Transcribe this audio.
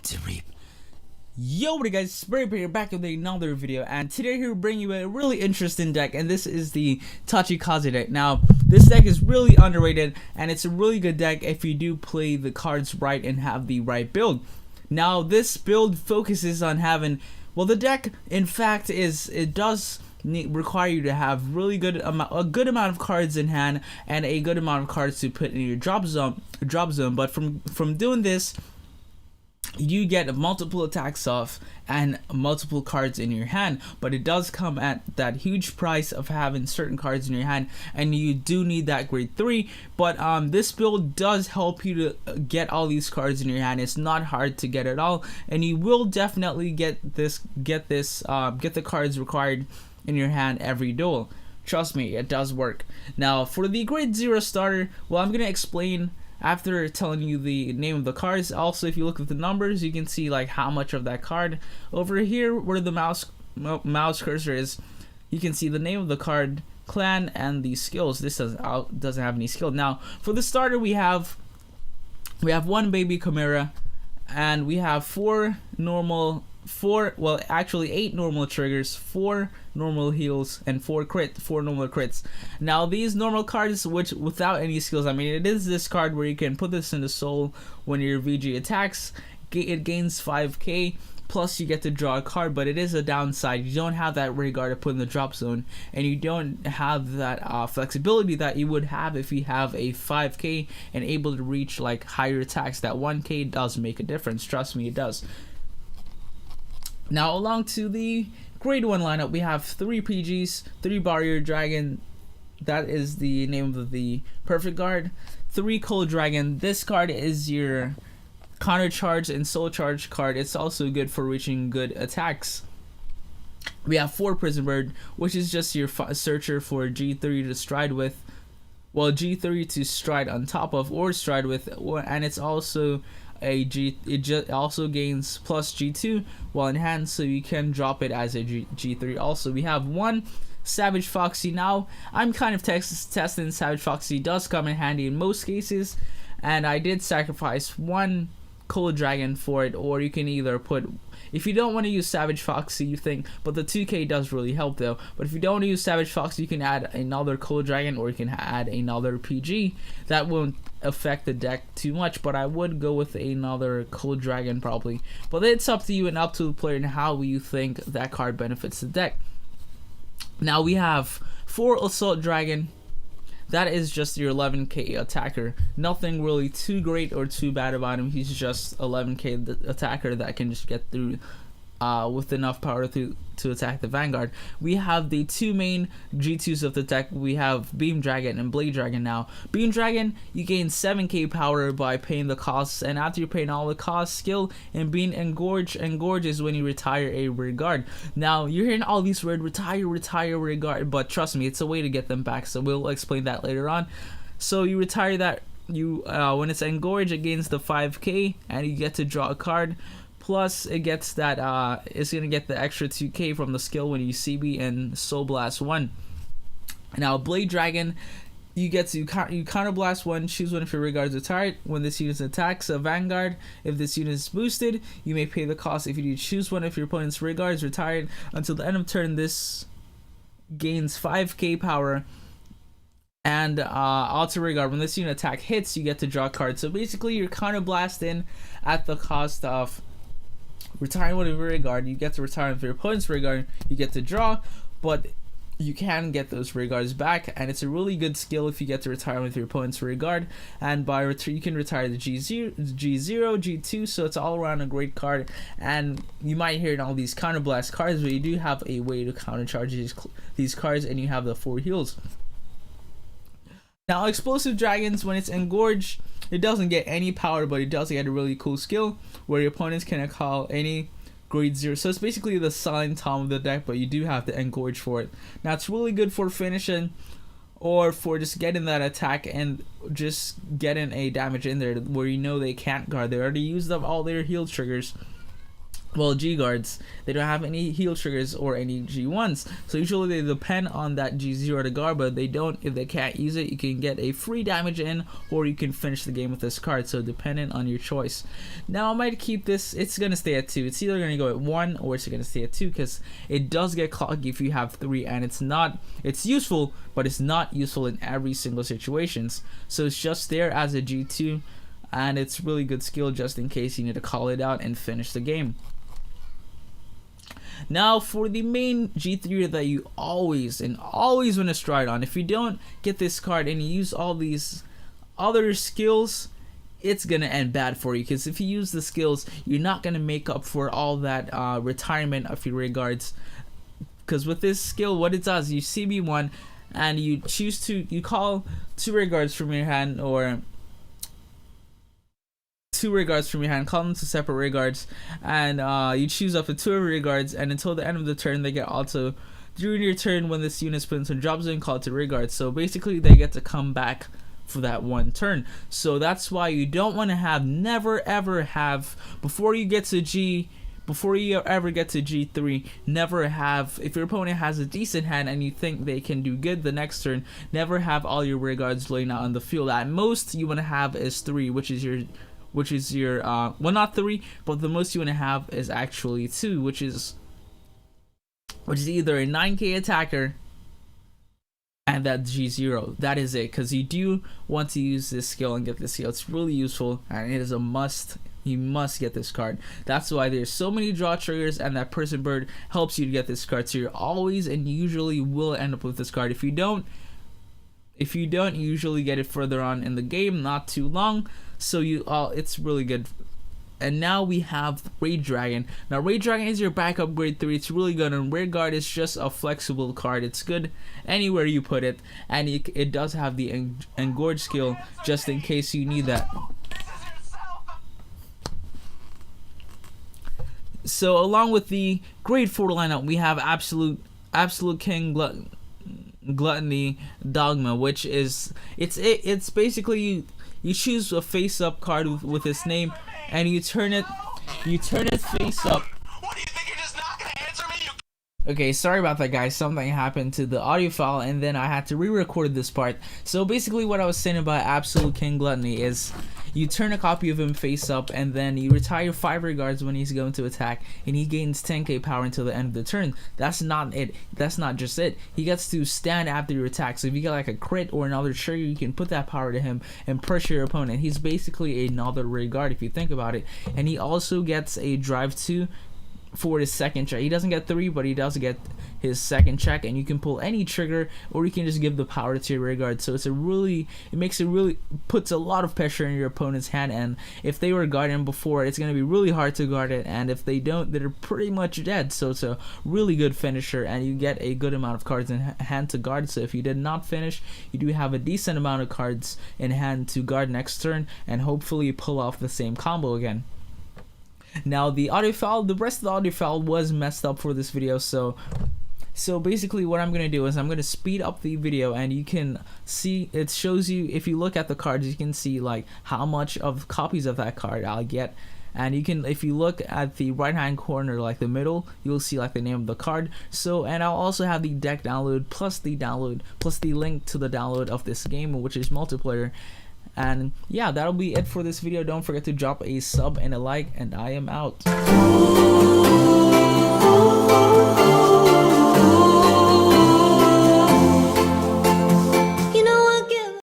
to reap. Yo, what guys, Spray here back with another video, and today here we bring you a really interesting deck, and this is the Tachikaze deck. Now, this deck is really underrated, and it's a really good deck if you do play the cards right and have the right build. Now, this build focuses on having, well, the deck, in fact, it does require you to have really a good amount of cards in hand and a good amount of cards to put in your drop zone. But from doing this, you get multiple attacks off and multiple cards in your hand, but it does come at that huge price of having certain cards in your hand, and you do need that grade 3. But this build does help you to get all these cards in your hand. It's not hard to get it all, and you will definitely get the cards required in your hand every duel. Trust me, it does work. Now, for the grade 0 starter, well, I'm gonna explain after telling you the name of the cards. Also, if you look at the numbers, you can see like how much of that card. Over here where the mouse cursor is, you can see the name of the card, clan, and the skills. This doesn't have any skill. Now, for the starter, we have one baby chimera, and we have 8 normal triggers, 4 normal heals, and 4 normal crits. Now, these normal cards, which without any skills, I mean, it is this card where you can put this into soul when your VG attacks. It gains 5k, plus you get to draw a card, but it is a downside. You don't have that Vanguard to put in the drop zone, and you don't have that flexibility that you would have if you have a 5k and able to reach like higher attacks. That 1k does make a difference. Trust me, it does. Now, along to the grade 1 lineup, we have 3 PGs, 3 Barrier Dragon, that is the name of the perfect guard, 3 Cold Dragon. This card is your counter charge and soul charge card. It's also good for reaching good attacks. We have 4 Prison Bird, which is just your searcher for G3 to stride with, well, G3 to stride on top of or stride with, and it's also it also gains plus G2 while in hand, so you can drop it as a G3. Also, we have 1 Savage Foxy. Now, I'm kind of testing Savage Foxy. Does come in handy in most cases, and I did sacrifice 1 Cold Dragon for it, or you can either put, if you don't want to use Savage Foxy, you think, but the 2k does really help though. But if you don't want to use Savage Foxy, you can add another Cold Dragon, or you can add another PG. That won't affect the deck too much, but I would go with another Cold Dragon probably. But it's up to you and up to the player and how you think that card benefits the deck. Now, we have 4 Assault Dragon. That is just your 11k attacker. Nothing really too great or too bad about him. He's just 11k attacker that can just get through with enough power to attack the Vanguard. We have the 2 main G2s of the deck. We have Beam Dragon and Blade Dragon. Now, Beam Dragon, you gain 7k power by paying the costs, and after you're paying all the costs, skill and being Engorge. Engorge is when you retire a rear guard. Now, you're hearing all these words, retire rear guard, but trust me, it's a way to get them back, so we'll explain that later on. So you retire that, when it's Engorge, it gains the 5k, and you get to draw a card. Plus, it gets that it's gonna get the extra 2k from the skill when you CB and Soul Blast 1. Now, Blade Dragon, you get to counter blast 1, choose one if your rear guard is retired. When this unit attacks a Vanguard, if this unit is boosted, you may pay the cost if you do choose one if your opponent's rear guard is retired. Until the end of turn, this gains 5k power. And Alter Rear Guard, when this unit attack hits, you get to draw a card. So basically, you're counter blasting at the cost of retiring one of your rear guard. You get to retire with your opponent's rear guard, you get to draw, but you can get those rear guards back, and it's a really good skill if you get to retire with your opponent's rear guard. And by you can retire the G0, G2, so it's all around a great card. And you might hear in all these counter blast cards, but you do have a way to counter charge these cards, and you have the 4 heals. Now, Explosive Dragons, when it's Engorged, it doesn't get any power, but it does get a really cool skill where your opponents can call any grade 0. So it's basically the Silent Tom of the deck, but you do have to Engorge for it. Now, it's really good for finishing or for just getting that attack and just getting a damage in there where you know they can't guard. They already used up all their heal triggers. well, G guards, they don't have any heal triggers or any G1s, so usually they depend on that G0 to guard, but they don't. If they can't use it, you can get a free damage in, or you can finish the game with this card, so dependent on your choice. Now I might keep this, it's gonna stay at 2. It's either gonna go at 1 or it's gonna stay at 2, because it does get clogged if you have 3, and it's useful, but it's not useful in every single situations, so it's just there as a G2, and it's really good skill just in case you need to call it out and finish the game. Now for the main G3 that you always want to stride on, if you don't get this card and you use all these other skills, it's gonna end bad for you, because if you use the skills, you're not gonna make up for all that retirement of your ray guards. Because with this skill, what it does, you CB1 and you call 2 ray guards from your hand, or 2 ray guards from your hand, call them to separate ray guards, and you choose up to 2 ray guards, and until the end of the turn they get auto. During your turn, when this unit's put into drop zone, call it to ray guards, so basically they get to come back for that one turn. So that's why you don't want to have, never ever have, before you ever get to G3, never have, if your opponent has a decent hand and you think they can do good the next turn, never have all your ray guards laying out on the field. At most you want to have is 3, which is your well, not 3, but the most you want to have is actually 2, which is either a 9k attacker and that G0. That is it, because you do want to use this skill and get this skill. It's really useful and it is a must. You must get this card. That's why there's so many draw triggers, and that person bird helps you to get this card, so you're always and usually will end up with this card. If you don't usually get it further on in the game, not too long, so it's really good. And now we have Raid Dragon. Now Raid Dragon is your backup grade 3. It's really good, and Raid Guard is just a flexible card. It's good anywhere you put it, and it does have the engorge skill just in case you need that. So along with the grade 4 lineup, we have Absolute King Gluttony Dogma, which is it's basically you choose a face up card with its name, and you turn it face up. What do you think, you're just not gonna answer me? Okay, sorry about that, guys. Something happened to the audio file, and then I had to re-record this part. So basically what I was saying about Absolute King Gluttony is you turn a copy of him face up, and then you retire 5 ray guards when he's going to attack, and he gains 10k power until the end of the turn. That's not it. That's not just it. He gets to stand after your attack. So if you get like a crit or another trigger, you can put that power to him and pressure your opponent. He's basically another ray guard if you think about it. And he also gets a drive 2 for his second check. He doesn't get 3, but he does get his second check, and you can pull any trigger, or you can just give the power to your ray guard. So it puts a lot of pressure in your opponent's hand, and if they were guarding before, it's going to be really hard to guard it, and if they don't, they're pretty much dead. So it's a really good finisher, and you get a good amount of cards in hand to guard. So if you did not finish, you do have a decent amount of cards in hand to guard next turn, and hopefully pull off the same combo again. Now the rest of the audio file was messed up for this video, so basically what I'm gonna do is I'm gonna speed up the video, and you can see, it shows you, if you look at the cards, you can see like how much of copies of that card I'll get. And you can, if you look at the right hand corner, like the middle, you'll see like the name of the card. So, and I'll also have the deck download plus the link to the download of this game, which is multiplayer. And yeah, that'll be it for this video. Don't forget to drop a sub and a like, and I am out.